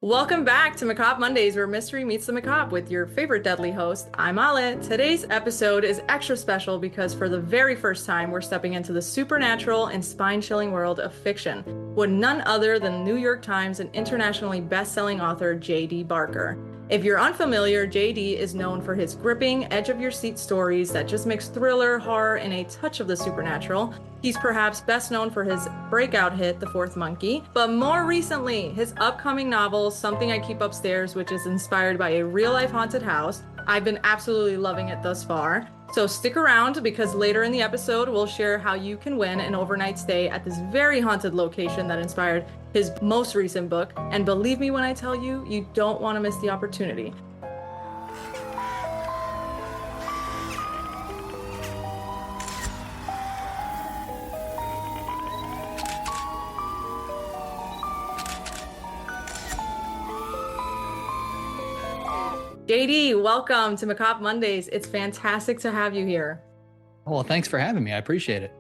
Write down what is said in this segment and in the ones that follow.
Welcome back to Macabre Mondays, where mystery meets the macabre with your favorite deadly host. I'm Ale. Today's episode is extra special because for the very first time, we're stepping into the supernatural and spine-chilling world of fiction with none other than New York Times and internationally best-selling author J.D. Barker. If you're unfamiliar, J.D. is known for his gripping, edge-of-your-seat stories that just mix thriller, horror, and a touch of the supernatural. He's perhaps best known for his breakout hit, The Fourth Monkey, but more recently, his upcoming novel, Something I Keep Upstairs, which is inspired by a real-life haunted house. I've been absolutely loving it thus far. So stick around because later in the episode, we'll share how you can win an overnight stay at this very haunted location that inspired his most recent book. And believe me when I tell you, you don't want to miss the opportunity. JD, welcome to Macabre Mondays. It's fantastic to have you here. Well, thanks for having me. I appreciate it.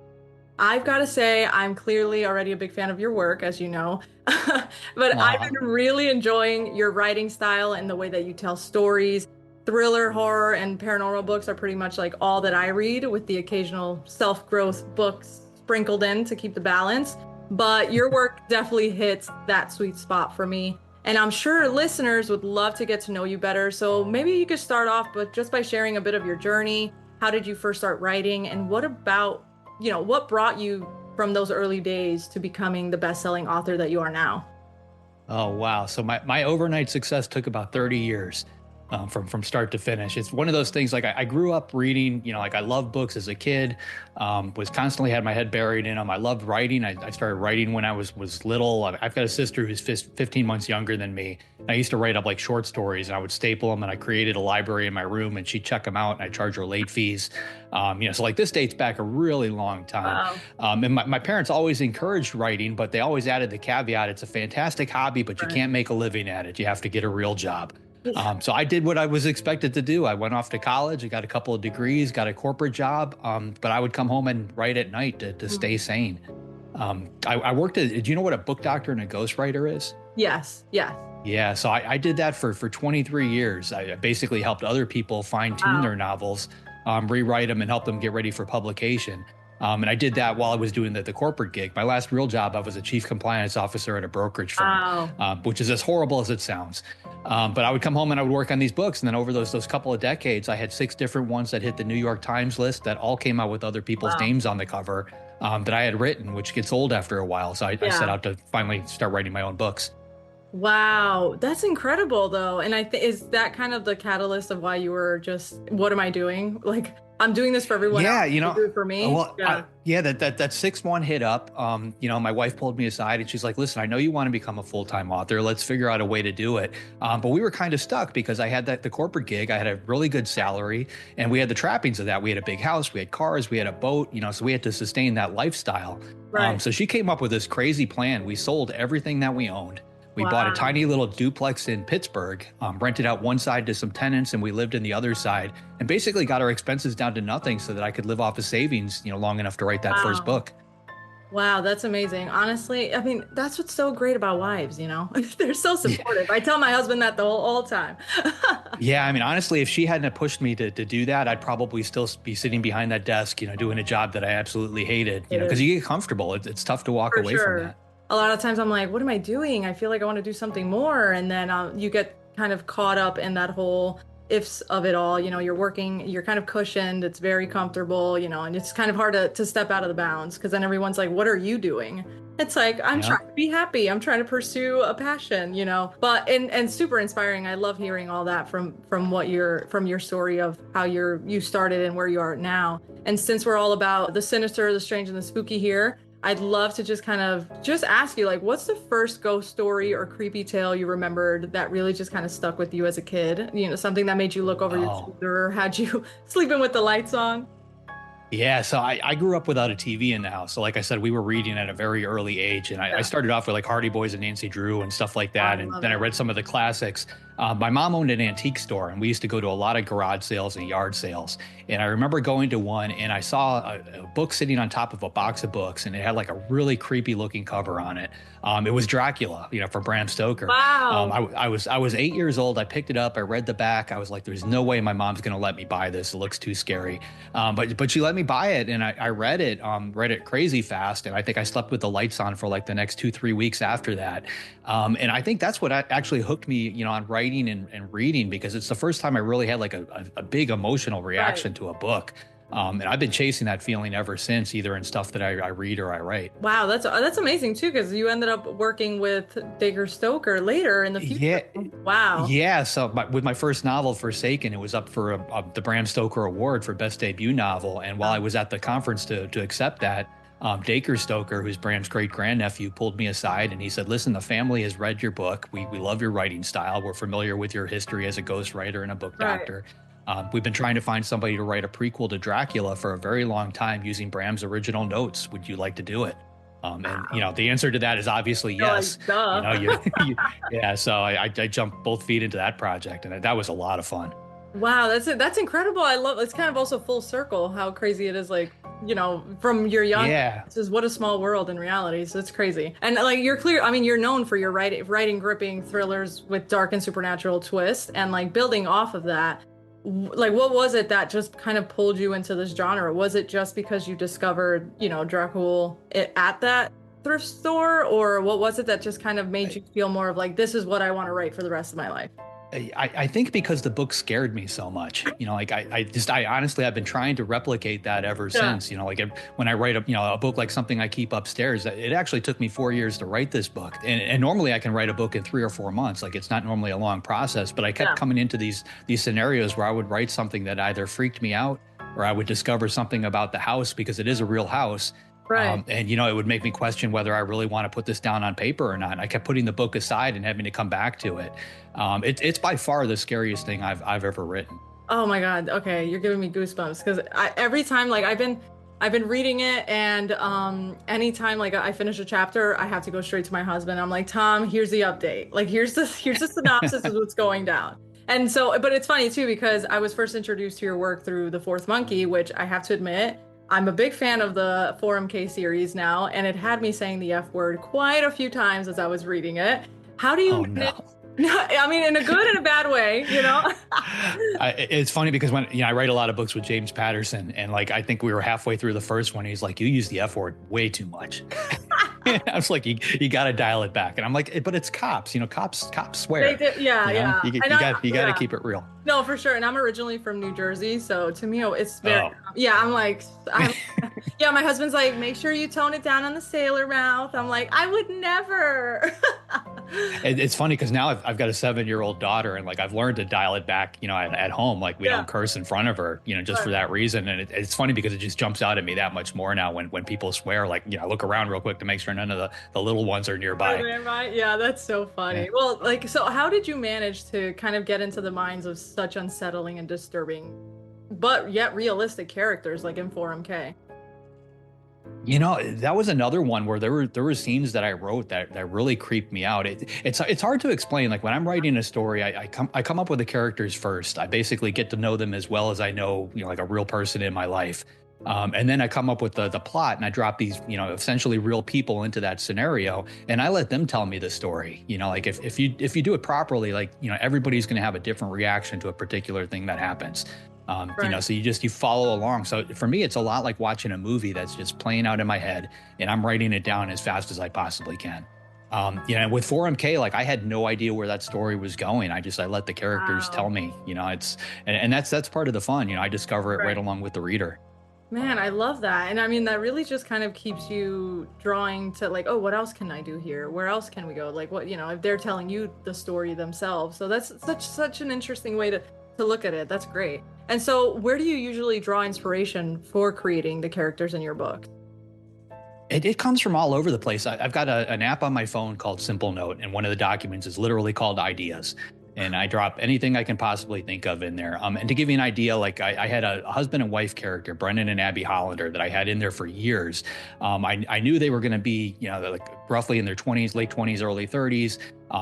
I've got to say, I'm clearly already a big fan of your work, as you know, but I've been really enjoying your writing style and the way that you tell stories. Thriller, horror, and paranormal books are pretty much like all that I read, with the occasional self-growth books sprinkled in to keep the balance. But your work definitely hits that sweet spot for me. And I'm sure listeners would love to get to know you better. So maybe you could start off but just by sharing a bit of your journey. How did you first start writing? And what about, what brought you from those early days to becoming the best-selling author that you are now? Oh, wow. So my overnight success took about 30 years from start to finish. It's one of those things, like I grew up reading, I loved books as a kid, was constantly had my head buried in them. I loved writing. I started writing when I was little. I've got a sister who's 15 months younger than me. I used to write up like short stories and I would staple them, and I created a library in my room and she'd check them out and I charge her late fees. So like this dates back a really long time. Wow. And my parents always encouraged writing, but they always added the caveat, it's a fantastic hobby, but you can't make a living at it. You have to get a real job. So I did what I was expected to do. I went off to college, I got a couple of degrees, got a corporate job, but I would come home and write at night to stay sane. I worked do you know what a book doctor and a ghostwriter is? Yes. Yeah, so I did that for 23 years. I basically helped other people fine-tune their novels, rewrite them and help them get ready for publication. And I did that while I was doing the corporate gig. My last real job, I was a chief compliance officer at a brokerage firm, which is as horrible as it sounds. But I would come home and I would work on these books. And then over those couple of decades, I had 6 different ones that hit the New York Times list that all came out with other people's names on the cover that I had written, which gets old after a while. So I set out to finally start writing my own books. Wow, that's incredible though. And is that kind of the catalyst of why you were just, what am I doing? Like, I'm doing this for everyone else. Do it for me. Well, that 6 hit up. My wife pulled me aside and she's like, listen, I know you want to become a full-time author. Let's figure out a way to do it. But we were kind of stuck because I had the corporate gig. I had a really good salary and we had the trappings of that. We had a big house, we had cars, we had a boat, so we had to sustain that lifestyle. Right. So she came up with this crazy plan. We sold everything that we owned. We bought a tiny little duplex in Pittsburgh, rented out one side to some tenants, and we lived in the other side, and basically got our expenses down to nothing so that I could live off of savings, long enough to write that first book. Wow, that's amazing. Honestly, I mean, that's what's so great about wives, They're so supportive. I tell my husband that the whole time. Yeah, I mean, honestly, if she hadn't pushed me to do that, I'd probably still be sitting behind that desk, doing a job that I absolutely hated, because you get comfortable. It's tough to walk away from that. A lot of times I'm like, what am I doing? I feel like I want to do something more. And then you get kind of caught up in that whole ifs of it all. You're working, you're kind of cushioned. It's very comfortable, and it's kind of hard to step out of the bounds because then everyone's like, what are you doing? It's like, I'm trying to be happy. I'm trying to pursue a passion, but, and super inspiring. I love hearing all that from your story of how you started and where you are now. And since we're all about the sinister, the strange, and the spooky here, I'd love to just ask you, like, what's the first ghost story or creepy tale you remembered that really just kind of stuck with you as a kid? Something that made you look over your shoulder, or had you sleeping with the lights on? Yeah, so I grew up without a TV in the house. So like I said, we were reading at a very early age. And I started off with like Hardy Boys and Nancy Drew and stuff like that. And then I read some of the classics. My mom owned an antique store, and we used to go to a lot of garage sales and yard sales. And I remember going to one, and I saw a book sitting on top of a box of books, and it had like a really creepy looking cover on it. It was Dracula, for Bram Stoker. Wow. I was 8 years old. I picked it up. I read the back. I was like, "There's no way my mom's gonna let me buy this. It looks too scary." But she let me buy it, and I read it crazy fast, and I think I slept with the lights on for like the next 2-3 weeks after that. And I think that's what actually hooked me, on writing and reading, because it's the first time I really had like a big emotional reaction to a book. And I've been chasing that feeling ever since, either in stuff that I read or I write. Wow, that's amazing too, because you ended up working with Dacre Stoker later in the future. Yeah, Wow. yeah. So with my first novel, Forsaken, it was up for the Bram Stoker Award for Best Debut Novel. And while I was at the conference to accept that, Dacre Stoker, who's Bram's great grandnephew, pulled me aside and he said, "Listen, the family has read your book. We love your writing style. We're familiar with your history as a ghostwriter and a book doctor. We've been trying to find somebody to write a prequel to Dracula for a very long time using Bram's original notes. Would you like to do it?" And the answer to that is obviously yes. Yeah. So I jumped both feet into that project, and that was a lot of fun. Wow, that's incredible. I love it's kind of also full circle how crazy it is, like, from your young, this is what a small world in reality. So it's crazy. And like you're clear, I mean, you're known for your writing gripping thrillers with dark and supernatural twists, and like building off of that. Like, what was it that just kind of pulled you into this genre? Was it just because you discovered, Dracul at that thrift store, or what was it that just kind of made you feel more of like, this is what I want to write for the rest of my life? I think because the book scared me so much, I honestly, I've been trying to replicate that ever since, like when I write a book like Something I Keep Upstairs, it actually took me 4 years to write this book. And normally I can write a book in 3 or 4 months. Like, it's not normally a long process, but I kept coming into these scenarios where I would write something that either freaked me out, or I would discover something about the house, because it is a real house. Right. And, it would make me question whether I really want to put this down on paper or not. I kept putting the book aside and having to come back to it. It's by far the scariest thing I've ever written. Oh my God. Okay. You're giving me goosebumps, because every time, like, I've been reading it, and anytime like I finish a chapter, I have to go straight to my husband. I'm like, "Tom, here's the update. Like, here's the synopsis of what's going down." And so, but it's funny too, because I was first introduced to your work through The Fourth Monkey, which I have to admit, I'm a big fan of the 4MK series now, and it had me saying the F word quite a few times as I was reading it. How do you? Oh, no. I mean, in a good and a bad way, It's funny because when I write a lot of books with James Patterson, and like I think we were halfway through the first one, he's like, "You use the F word way too much." I was like, "You got to dial it back." And I'm like, "But it's cops, cops swear." Yeah. You got to keep it real. No, for sure. And I'm originally from New Jersey, so to me, it's very, I'm like, my husband's like, "Make sure you tone it down on the sailor mouth." I'm like, "I would never." It's funny because now I've got a 7-year-old daughter, and like I've learned to dial it back, at home. Like, we don't curse in front of her, just for that reason. And it's funny because it just jumps out at me that much more now when people swear. Like, I look around real quick to make sure none of the little ones are nearby. Yeah, that's so funny. Yeah. Well, like, so how did you manage to kind of get into the minds of such unsettling and disturbing, but yet realistic characters like in 4MK? That was another one where there were scenes that I wrote that really creeped me out. It's hard to explain. Like, when I'm writing a story, I come up with the characters first. I basically get to know them as well as I know, like a real person in my life. And then I come up with the plot, and I drop these, essentially real people into that scenario, and I let them tell me the story. Like, if you do it properly, like, everybody's going to have a different reaction to a particular thing that happens. So you follow along. So for me, it's a lot like watching a movie that's just playing out in my head, and I'm writing it down as fast as I possibly can. And with 4MK, like, I had no idea where that story was going. I let the characters tell me, and that's part of the fun. I discover it right along with the reader. Man, I love that. And I mean, that really just kind of keeps you drawing to like, oh, what else can I do here? Where else can we go? Like, what, if they're telling you the story themselves. So that's such an interesting way to look at it. That's great. And so where do you usually draw inspiration for creating the characters in your book? It comes from all over the place. I've got an app on my phone called Simple Note, and one of the documents is literally called Ideas. and I drop anything I can possibly think of in there. And to give you an idea, like I had a husband and wife character, Brendan and Abby Hollander, that I had in there for years. I knew they were going to be, like roughly in their 20s, late 20s, early 30s,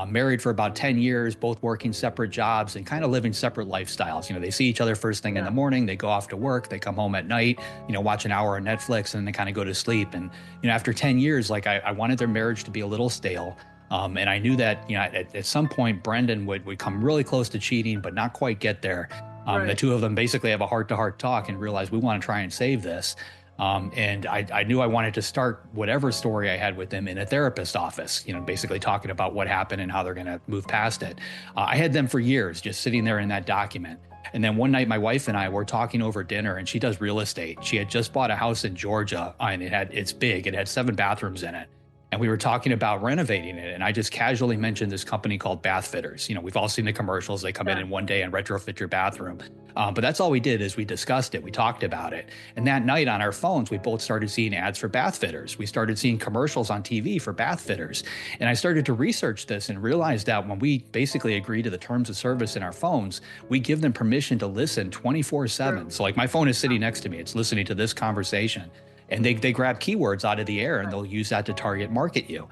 married for about 10 years, both working separate jobs and kind of living separate lifestyles. They see each other first thing in the morning, they go off to work, they come home at night, watch an hour on Netflix, and then they kind of go to sleep. And, after 10 years, like I wanted their marriage to be a little stale. And I knew that, at some point, Brendan would come really close to cheating, but not quite get there. Right. The two of them basically have a heart-to-heart talk and realize we want to try and save this. And I knew I wanted to start whatever story I had with them in a therapist's office, basically talking about what happened and how they're going to move past it. I had them for years just sitting there in that document. And then one night, my wife and I were talking over dinner, and she does real estate. She had just bought a house in Georgia, and it's big. It had 7 bathrooms in it. And we were talking about renovating it. And I just casually mentioned this company called Bath Fitters. We've all seen the commercials. They come in one day and retrofit your bathroom. But that's all we did is we discussed it. We talked about it. And that night on our phones, we both started seeing ads for Bath Fitters. We started seeing commercials on TV for Bath Fitters. And I started to research this and realized that when we basically agree to the terms of service in our phones, we give them permission to listen 24/7. So like my phone is sitting next to me. It's listening to this conversation. And they grab keywords out of the air and they'll use that to target market you.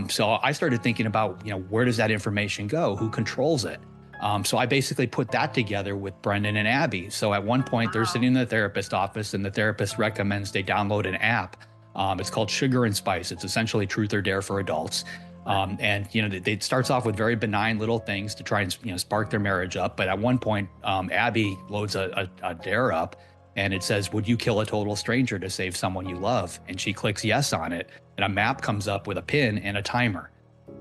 So I started thinking about, where does that information go? Who controls it? So I basically put that together with Brendan and Abby. So at one point they're sitting in the therapist office and the therapist recommends they download an app. It's called Sugar and Spice. It's essentially Truth or Dare for adults. And it starts off with very benign little things to try and spark their marriage up. But at one point, Abby loads a dare up. And it says, would you kill a total stranger to save someone you love? And she clicks yes on it. And a map comes up with a pin and a timer.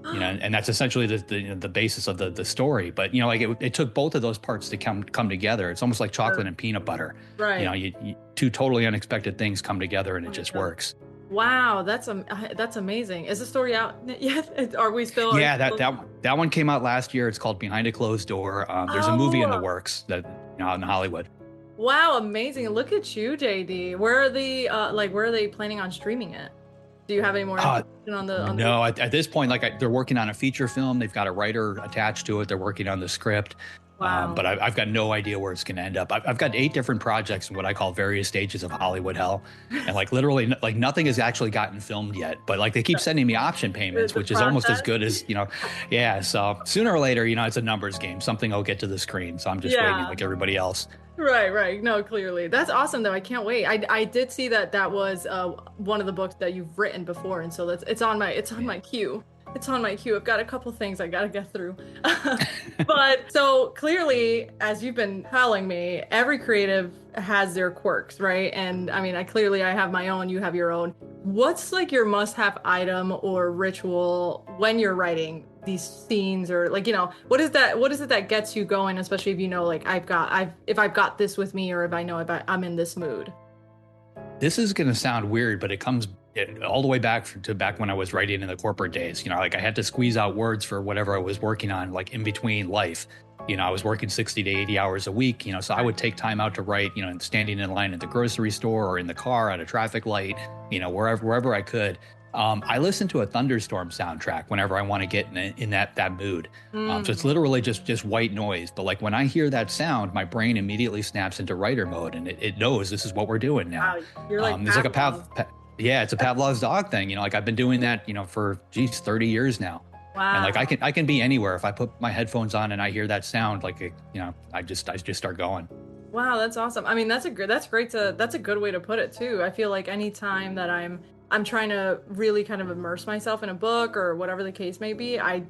And that's essentially the basis of the story. But, it took both of those parts to come together. It's almost like chocolate and peanut butter. Right. Two totally unexpected things come together and it just works. Wow, that's amazing. Is the story out yet? Are we still? Yeah, that one came out last year. It's called Behind a Closed Door. There's a movie in the works that out in Hollywood. Wow, amazing. Look at you, JD. Where are they planning on streaming it? Do you have any more information on the? No, at this point, they're working on a feature film. They've got a writer attached to it. They're working on the script. Wow. But I've got no idea where it's going to end up. I've got 8 different projects in what I call various stages of Hollywood hell. And literally, nothing has actually gotten filmed yet. But they keep sending me option payments, which is almost as good as, yeah. So sooner or later, it's a numbers game. Something will get to the screen. So I'm just waiting like everybody else. Right. No, clearly. That's awesome, though. I can't wait. I did see that was one of the books that you've written before. And so it's on my queue. It's on my queue. I've got a couple things I got to get through. But so clearly, as you've been telling me, every creative has their quirks, right? And I mean, I have my own, you have your own. What's your must-have item or ritual when you're writing these scenes, or what is it that gets you going, especially if if I've got this with me, or if I know I'm in this mood? This is going to sound weird, but it comes all the way back when I was writing in the corporate days. I had to squeeze out words for whatever I was working on, in between life. I was working 60 to 80 hours a week, so I would take time out to write, and standing in line at the grocery store or in the car at a traffic light, wherever I could. I listen to a thunderstorm soundtrack whenever I want to get in that mood. So it's literally just white noise. But when I hear that sound, my brain immediately snaps into writer mode, and it knows this is what we're doing now. Wow, you're there's it's a Pavlov's dog thing. I've been doing that, for 30 years now. Wow. And I can be anywhere. If I put my headphones on and I hear that sound, I just start going. Wow, that's awesome. I mean, that's a good way to put it too. I feel like anytime that I'm trying to really kind of immerse myself in a book or whatever the case may be, I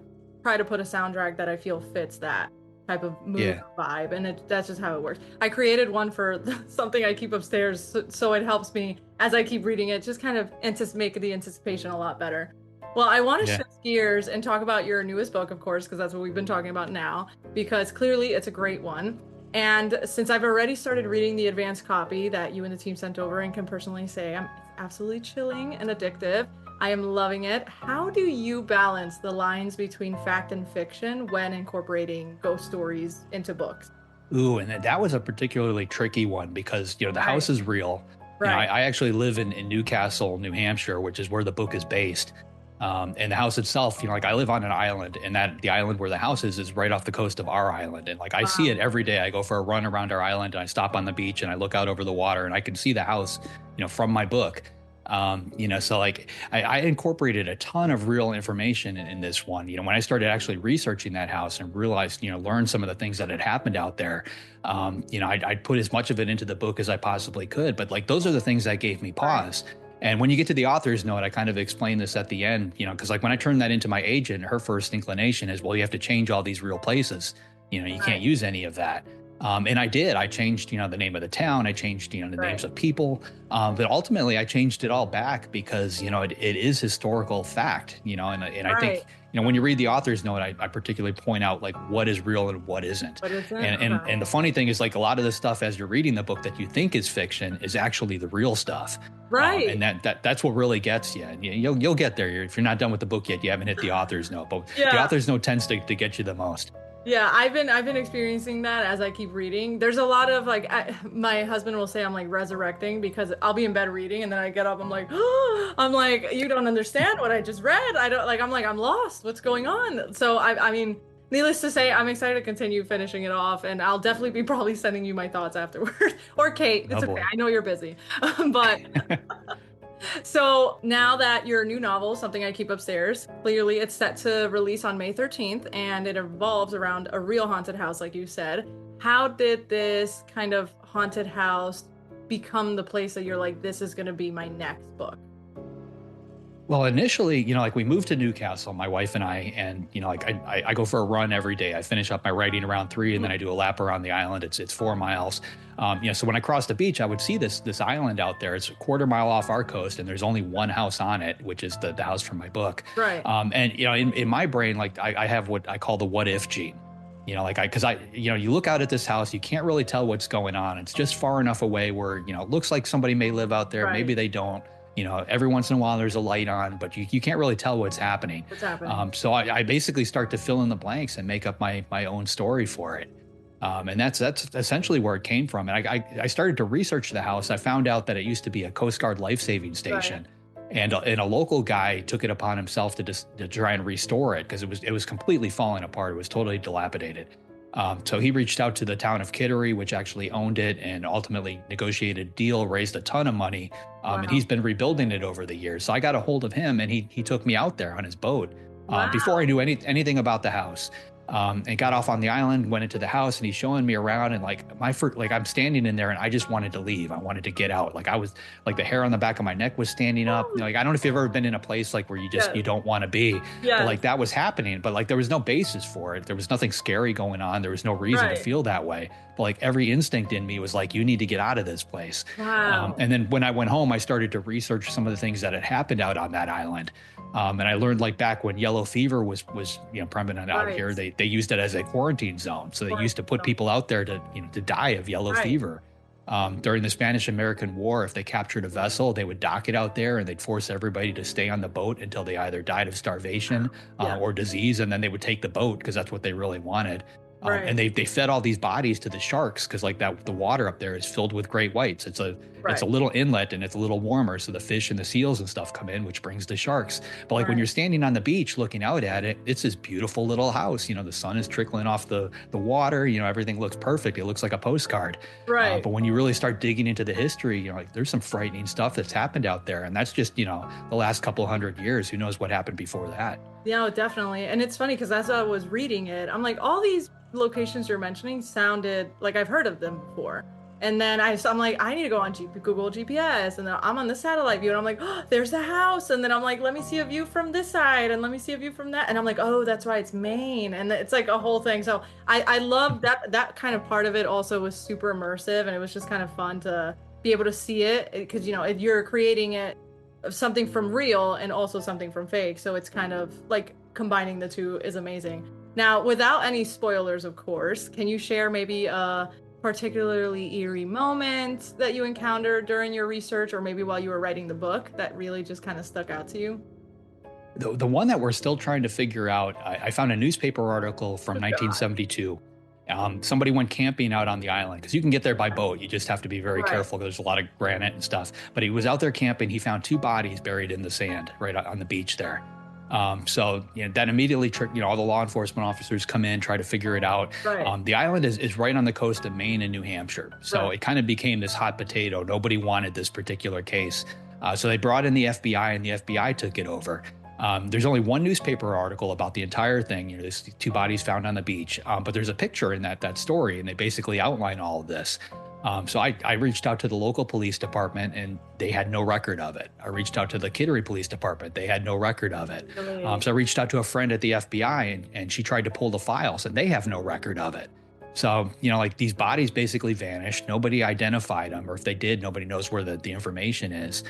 try to put a soundtrack that I feel fits that type of mood vibe, and that's just how it works. I created one for something I keep upstairs, so it helps me as I keep reading it, just kind of make the anticipation a lot better. Well, I want to shift gears and talk about your newest book, of course, because that's what we've been talking about now, because clearly it's a great one. And since I've already started reading the advanced copy that you and the team sent over, and can personally say it's absolutely chilling and addictive, I am loving it. How do you balance the lines between fact and fiction when incorporating ghost stories into books? Ooh, and that was a particularly tricky one because, the house is real. Right. I actually live in Newcastle, New Hampshire, which is where the book is based. And the house itself, like I live on an island, and that the island where the house is right off the coast of our island. And like I see it Wow. every day. I go for a run around our island and I stop on the beach and I look out over the water and I can see the house, from my book. So like I incorporated a ton of real information in this one. When I started actually researching that house and realized, learned some of the things that had happened out there, I'd put as much of it into the book as I possibly could. But like those are the things that gave me Right. pause. And when you get to the author's note, I kind of explain this at the end, because like when I turned that into my agent, her first inclination is, well, you have to change all these real places. You can't Right. use any of that. And I did. I changed, the name of the town. I changed, the names Right. of people. But ultimately, I changed it all back because, it is historical fact, and I think, Right. when you read the author's note, I particularly point out like what is real and what isn't. What is it? And the funny thing is like a lot of the stuff as you're reading the book that you think is fiction is actually the real stuff. Right. And that's what really gets you. And you'll get there. If you're not done with the book yet, you haven't hit the author's note. But the Yeah. author's note tends to get you the most. Yeah, I've been experiencing that as I keep reading. There's a lot of like my husband will say I'm like resurrecting because I'll be in bed reading and then I get up, I'm like, I'm like, you don't understand what I just read. I don't like, I'm like, I'm lost. What's going on? So I mean, needless to say, I'm excited to continue finishing it off, and I'll definitely be probably sending you my thoughts afterwards. Or Kate, Oh it's okay. boy. I know you're busy. But so now that your new novel, Something I Keep Upstairs, clearly it's set to release on May 13th and it revolves around a real haunted house, like you said. How did this kind of haunted house become the place that you're like, this is going to be my next book? Well, initially, like we moved to Newcastle, my wife and and like I go for a run every day. I finish up my writing around 3, and then I do a lap around the island. It's 4 miles. So when I crossed the beach, I would see this island out there. It's a quarter mile off our coast, and there's only one house on it, which is the house from my book. Right. And in my brain, like I have what I call the what if gene. Because you look out at this house, you can't really tell what's going on. It's just far enough away where, it looks like somebody may live out there. Right. Maybe they don't. Every once in a while there's a light on, but you can't really tell what's happening. What's happening? So I basically start to fill in the blanks and make up my own story for it. And that's essentially where it came from. And I started to research the house. I found out that it used to be a Coast Guard life-saving station. Right. And a local guy took it upon himself to try and restore it because it was completely falling apart. It was totally dilapidated. So he reached out to the town of Kittery, which actually owned it, and ultimately negotiated a deal, raised a ton of money, Wow. and he's been rebuilding it over the years. So I got a hold of him, and he took me out there on his boat Wow. before I knew anything about the house. And got off on the island, went into the house, and he's showing me around. And like I'm standing in there, and I just wanted to leave. I wanted to get out. Like I was like the hair on the back of my neck was standing up. Like I don't know if you've ever been in a place like where you don't want to be. Yeah. But like that was happening. But like there was no basis for it. There was nothing scary going on. There was no reason to feel that way. But like every instinct in me was like, you need to get out of this place. Wow. And then when I went home, I started to research some of the things that had happened out on that island. And I learned like back when yellow fever was prevalent out here, they used it as a quarantine zone. So they used to put people out there to die of yellow fever. During the Spanish-American War, if they captured a vessel, they would dock it out there and they'd force everybody to stay on the boat until they either died of starvation or disease. And then they would take the boat because that's what they really wanted. And they fed all these bodies to the sharks because like the water up there is filled with great whites. It's a little inlet and it's a little warmer, so the fish and the seals and stuff come in, which brings the sharks. But like when you're standing on the beach looking out at it, it's this beautiful little house. The sun is trickling off the water. Everything looks perfect. It looks like a postcard. Right. But when you really start digging into the history, like there's some frightening stuff that's happened out there, and that's just the last couple hundred years. Who knows what happened before that? Yeah, definitely. And it's funny because as I was reading it, I'm like, all these locations you're mentioning sounded like I've heard of them before. And then I'm like, I need to go on Google GPS. And then I'm on the satellite view and I'm like, oh, there's the house. And then I'm like, let me see a view from this side and let me see a view from that. And I'm like, oh, that's why it's Maine. And it's like a whole thing. So I love that kind of part of it also was super immersive. And it was just kind of fun to be able to see it because, if you're creating it, something from real and also something from fake. So it's kind of like combining the two is amazing. Now, without any spoilers, of course, can you share maybe a particularly eerie moment that you encountered during your research or maybe while you were writing the book that really just kind of stuck out to you? The one that we're still trying to figure out, I found a newspaper article from 1972. Somebody went camping out on the island because you can get there by boat. You just have to be very careful. There's a lot of granite and stuff. But he was out there camping. He found 2 bodies buried in the sand right on the beach there. So that immediately all the law enforcement officers come in, try to figure it out. Right. The island is right on the coast of Maine and New Hampshire, so Right. it kind of became this hot potato. Nobody wanted this particular case, so they brought in the FBI, and the FBI took it over. There's only one newspaper article about the entire thing. There's two bodies found on the beach, but there's a picture in that story, and they basically outline all of this. So I reached out to the local police department, and they had no record of it. I reached out to the Kittery Police Department. They had no record of it. Really? So I reached out to a friend at the FBI, and she tried to pull the files, and they have no record of it. So, like these bodies basically vanished. Nobody identified them, or if they did, nobody knows where the information is.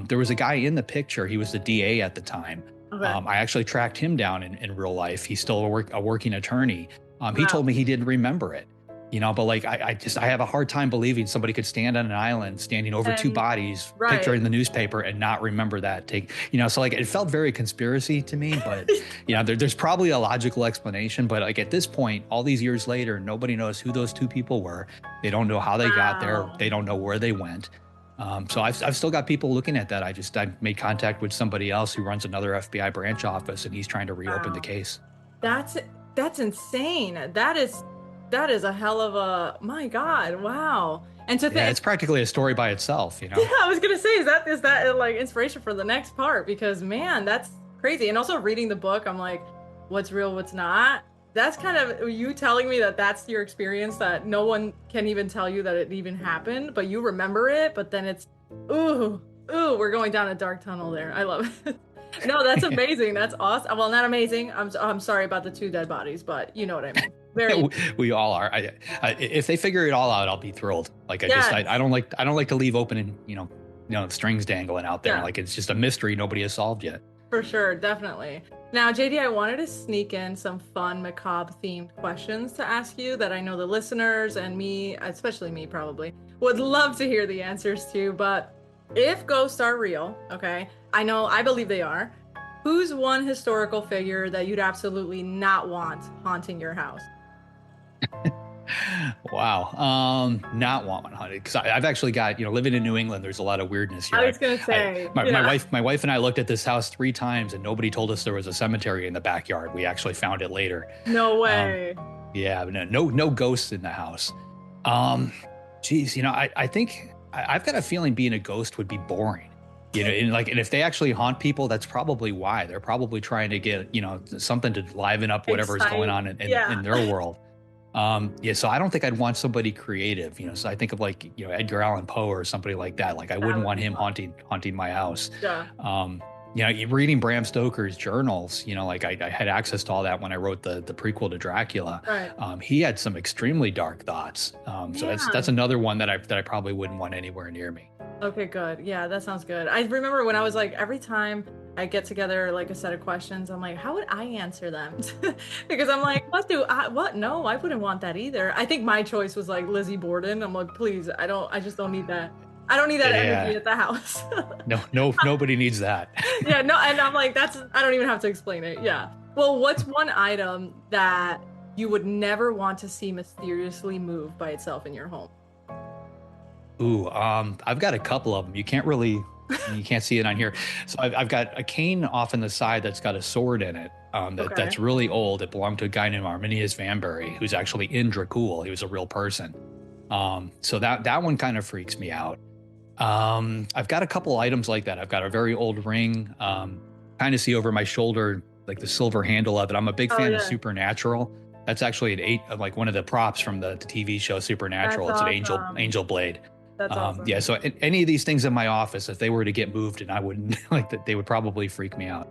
There was a guy in the picture. He was the DA at the time. Okay. I actually tracked him down in real life. He's still a working attorney. He Wow. told me he didn't remember it. But like I have a hard time believing somebody could stand on an island, standing over two bodies, right. picture in the newspaper, and not remember that. So like it felt very conspiracy to me, but there's probably a logical explanation. But like at this point, all these years later, nobody knows who those two people were. They don't know how they got there. They don't know where they went. So I've still got people looking at that. I made contact with somebody else who runs another FBI branch office, and he's trying to reopen the case. That's insane. That is a hell of a, my God, wow. And to think, it's practically a story by itself, Yeah, I was gonna say, is that like inspiration for the next part? Because man, that's crazy. And also reading the book, I'm like, what's real, what's not? That's kind of you telling me that that's your experience, that no one can even tell you that it even happened, but you remember it, but then it's, ooh, we're going down a dark tunnel there. I love it. No, that's amazing. That's awesome. Well, not amazing. I'm sorry about the two dead bodies, but you know what I mean. Very. We all are. If they figure it all out, I'll be thrilled. Like I don't like to leave open and strings dangling out there. Yeah. Like it's just a mystery nobody has solved yet. For sure, definitely. Now, JD, I wanted to sneak in some fun macabre themed questions to ask you that I know the listeners and me, especially me probably, would love to hear the answers to. But if ghosts are real, okay, I believe they are, who's one historical figure that you'd absolutely not want haunting your house? Wow. Not want one haunted, because I've actually got, living in New England, there's a lot of weirdness here. I was gonna say, my wife and I looked at this house 3 times, and nobody told us there was a cemetery in the backyard. We actually found it later. No way. Yeah, no ghosts in the house. Geez, I think I've got a feeling being a ghost would be boring. And if they actually haunt people, that's probably why. They're probably trying to get, something to liven up whatever's going on in their world. So I don't think I'd want somebody creative, so I think of like, Edgar Allan Poe or somebody like that. Like I wouldn't want him haunting my house. Yeah. Reading Bram Stoker's journals, like I had access to all that when I wrote the prequel to Dracula. Right. He had some extremely dark thoughts. So that's another one that I probably wouldn't want anywhere near me. Okay, good. Yeah, that sounds good. I remember when I was like, every time I get together like a set of questions, I'm like, how would I answer them? Because I'm like, what? No, I wouldn't want that either. I think my choice was like Lizzie Borden. I'm like, please, I just don't need that. I don't need that energy at the house. No, nobody needs that. Yeah, no, and I'm like, I don't even have to explain it. Yeah. Well, what's one item that you would never want to see mysteriously move by itself in your home? Ooh, I've got a couple of them. You can't see it on here. So I've got a cane off on the side that's got a sword in it. That's really old. It belonged to a guy named Arminius Vanbury, who's actually in Dracul. He was a real person. So that one kind of freaks me out. I've got a couple items like that. I've got a very old ring, kind of see over my shoulder, like the silver handle of it. I'm a big fan of Supernatural. That's actually like one of the props from the TV show Supernatural. That's it's awesome. an angel blade. That's awesome. Yeah, so any of these things in my office, if they were to get moved and I wouldn't like that, they would probably freak me out.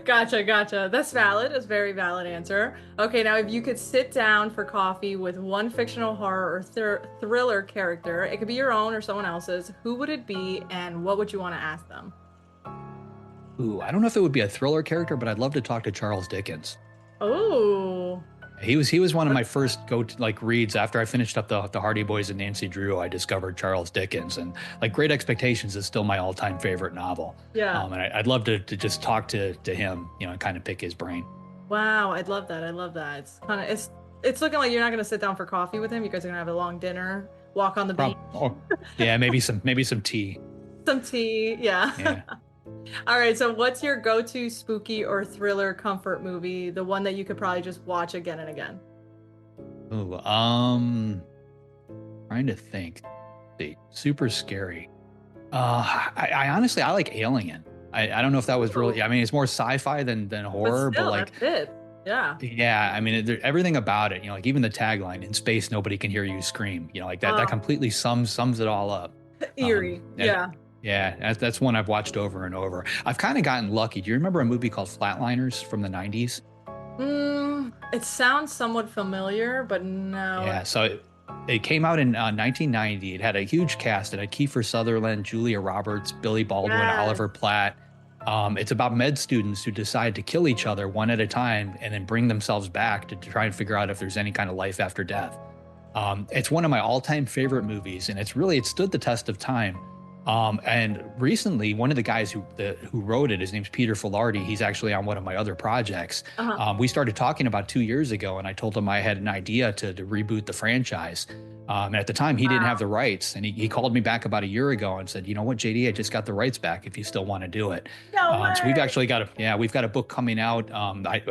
Gotcha. That's valid. That's a very valid answer. Okay, now if you could sit down for coffee with one fictional horror or thriller character, it could be your own or someone else's, who would it be and what would you want to ask them? Ooh, I don't know if it would be a thriller character, but I'd love to talk to Charles Dickens. Oh. He was one of my first reads after I finished up the Hardy Boys and Nancy Drew. I discovered Charles Dickens, and like Great Expectations is still my all-time favorite novel. Yeah. And I'd love to just talk to him, and kind of pick his brain. Wow, I'd love that. It's looking like you're not going to sit down for coffee with him. You guys are going to have a long dinner, walk on the beach. Yeah, maybe some tea. Some tea, yeah. All right, so what's your go-to spooky or thriller comfort movie? The one that you could probably just watch again and again. Ooh, trying to think. See, super scary. I honestly I like Alien. I don't know if that was really. Ooh, I mean, it's more sci-fi than but horror, but still, like, that's it. Yeah. yeah. I mean, everything about it. Like even the tagline, "In space, nobody can hear you scream." Like that. That Oh, completely sums it all up. eerie. And Yeah. yeah, that's one I've watched over and over. I've kind of gotten lucky. Do you remember a movie called Flatliners from the '90s? It sounds somewhat familiar, but no. Yeah, so it came out in 1990. It had a huge cast. It had Kiefer Sutherland, Julia Roberts, Billy Baldwin, Yes. Oliver Platt. It's about med students who decide to kill each other one at a time and then bring themselves back to try and figure out if there's any kind of life after death. It's one of my all-time favorite movies, and it stood the test of time. And recently, one of the guys who wrote it, his name's Peter Filardi. He's actually on one of my other projects. Uh-huh. We started talking about 2 years ago, and I told him I had an idea to reboot the franchise. And at the time, he didn't have Wow. the rights, and he called me back about a year ago and said, "You know what, JD, I just got the rights back. If you still want to do it." No So we've way. actually we've got a book coming out.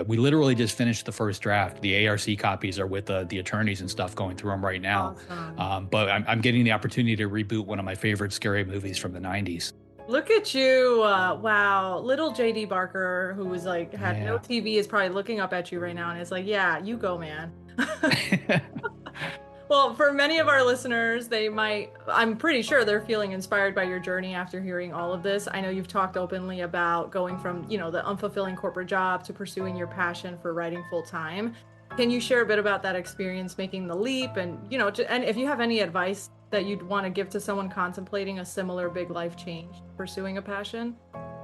We literally just finished the first draft. The ARC copies are with the attorneys and stuff going through them right now. Awesome. But I'm getting the opportunity to reboot one of my favorite scary movies from the '90s. Look at you. Wow. Little JD Barker, who was like, had no Yeah. TV, is probably looking up at you right now and is like, yeah, you go, man. Well, for many of our listeners, I'm pretty sure they're feeling inspired by your journey after hearing all of this. I know you've talked openly about going from, the unfulfilling corporate job to pursuing your passion for writing full time. Can you share a bit about that experience making the leap and, and if you have any advice that you'd want to give to someone contemplating a similar big life change, pursuing a passion?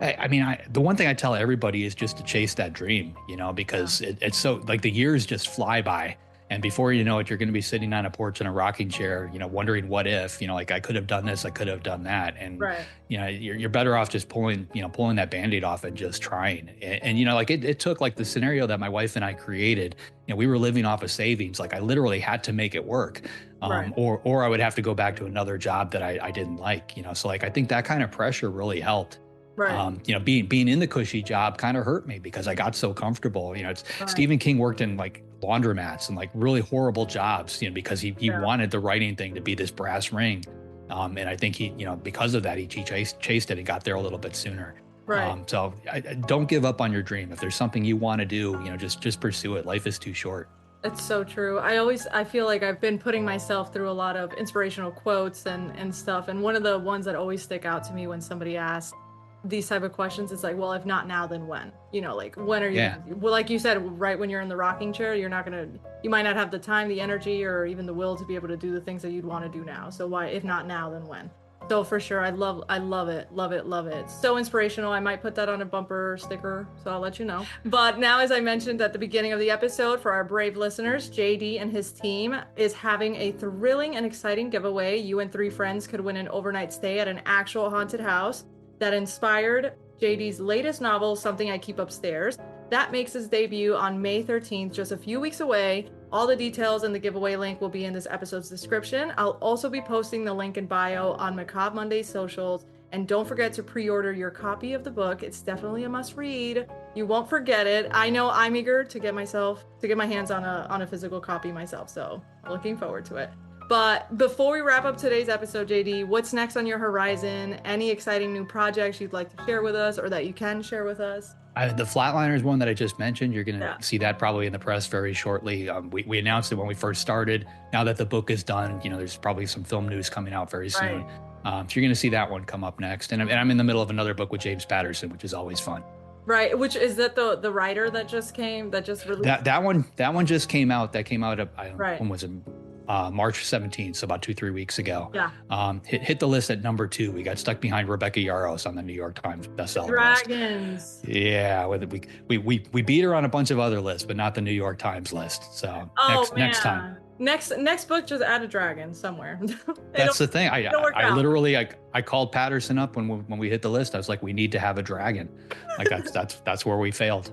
I mean, the one thing I tell everybody is just to chase that dream, Yeah. because it's so like the years just fly by. And before you know it, you're going to be sitting on a porch in a rocking chair, wondering what if, like I could have done this, I could have done that. And, Right. you're better off just pulling that Band-Aid off and just trying. And like it took like the scenario that my wife and I created, we were living off of savings. Like I literally had to make it work. Right. Or I would have to go back to another job that I didn't like, so like I think that kind of pressure really helped. Right. Being in the cushy job kind of hurt me because I got so comfortable. It's Right. Stephen King worked in like laundromats and like really horrible jobs, because he Yeah. wanted the writing thing to be this brass ring. And I think he, because of that, he chased it and got there a little bit sooner. Right. So I don't give up on your dream. If there's something you want to do, just pursue it. Life is too short. It's so true. I feel like I've been putting myself through a lot of inspirational quotes and stuff. And one of the ones that always stick out to me when somebody asks these type of questions is like, well, if not now, then when? Like when are you Yeah. well, like you said, right when you're in the rocking chair, you might not have the time, the energy, or even the will to be able to do the things that you'd want to do now. So why, if not now, then when? So for sure, I love it, love it, love it. So inspirational. I might put that on a bumper sticker, so I'll let you know. But now, as I mentioned at the beginning of the episode, for our brave listeners, JD and his team is having a thrilling and exciting giveaway. You and 3 friends could win an overnight stay at an actual haunted house that inspired JD's latest novel, Something I Keep Upstairs. That makes his debut on May 13th, just a few weeks away. All the details and the giveaway link will be in this episode's description. I'll also be posting the link in bio on Macabre Mondays socials. And don't forget to pre-order your copy of the book. It's definitely a must-read. You won't forget it. I know I'm eager to get my hands on a physical copy myself. So looking forward to it. But before we wrap up today's episode, JD, what's next on your horizon? Any exciting new projects you'd like to share with us or that you can share with us? The Flatliners one that I just mentioned, you're going to Yeah. see that probably in the press very shortly. We announced it when we first started. Now that the book is done, there's probably some film news coming out very soon. Right. So you're going to see that one come up next. And I'm in the middle of another book with James Patterson, which is always fun. Right. Which is that the writer that just released? That one just came out. That came out, I don't know, Right. when was it? March 17th, so about 2-3 weeks ago. Yeah. Hit the list at number 2. We got stuck behind Rebecca Yarros on the New York Times bestseller list. Dragons. Yeah, we beat her on a bunch of other lists, but not the New York Times list. So Oh next time. man. Next book, just add a dragon somewhere. That's the thing. it'll work I out. literally I called Patterson up when we hit the list. I was like, we need to have a dragon. Like that's where we failed.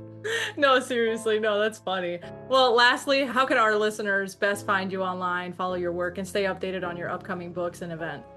No, seriously, no, that's funny. Well, lastly, how can our listeners best find you online, follow your work, and stay updated on your upcoming books and events?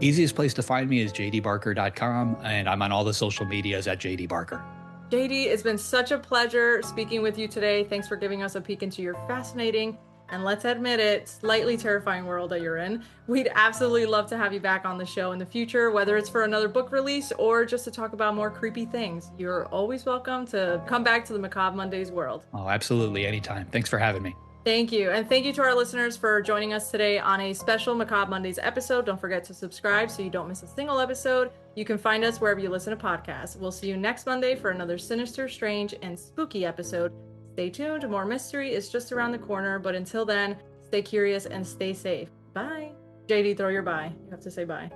Easiest place to find me is jdbarker.com, and I'm on all the social medias at jdbarker. JD, it's been such a pleasure speaking with you today. Thanks for giving us a peek into your fascinating, and let's admit it, slightly terrifying world that you're in. We'd absolutely love to have you back on the show in the future, whether it's for another book release or just to talk about more creepy things. You're always welcome to come back to the Macabre Mondays world. Oh, absolutely. Anytime. Thanks for having me. Thank you. And thank you to our listeners for joining us today on a special Macabre Mondays episode. Don't forget to subscribe so you don't miss a single episode. You can find us wherever you listen to podcasts. We'll see you next Monday for another sinister, strange, and spooky episode. Stay tuned. More mystery is just around the corner. But until then, stay curious and stay safe. Bye. JD, throw your bye. You have to say bye.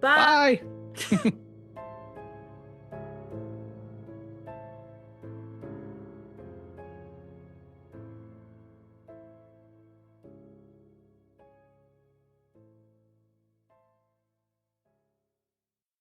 Bye. Bye.